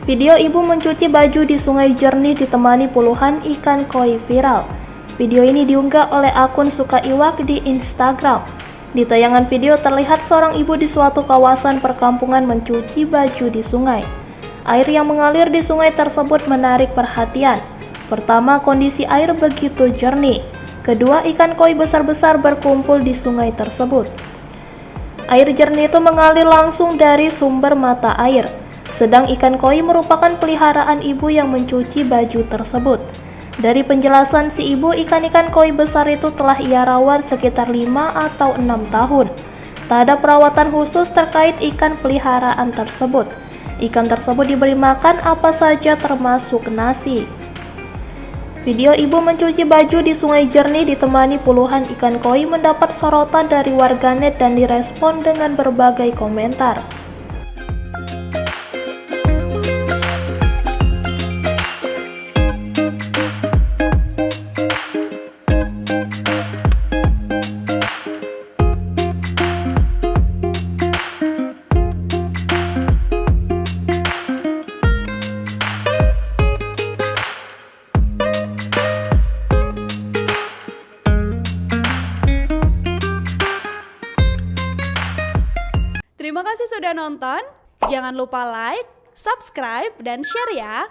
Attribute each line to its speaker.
Speaker 1: Video ibu mencuci baju di sungai jernih ditemani puluhan ikan koi viral. Video ini diunggah oleh akun Suka Iwak di Instagram. Di tayangan video terlihat seorang ibu di suatu kawasan perkampungan mencuci baju di sungai. Air yang mengalir di sungai tersebut menarik perhatian. Pertama, kondisi air begitu jernih. Kedua, ikan koi besar-besar berkumpul di sungai tersebut. Air jernih itu mengalir langsung dari sumber mata air. Sedang ikan koi merupakan peliharaan ibu yang mencuci baju tersebut. Dari penjelasan si ibu, ikan-ikan koi besar itu telah ia rawat sekitar 5 atau 6 tahun. Tak ada perawatan khusus terkait ikan peliharaan tersebut. Ikan tersebut diberi makan apa saja termasuk nasi. Video ibu mencuci baju di sungai jernih ditemani puluhan ikan koi mendapat sorotan dari warganet dan direspon dengan berbagai komentar.
Speaker 2: Terima kasih sudah nonton. Jangan lupa like, subscribe, dan share ya.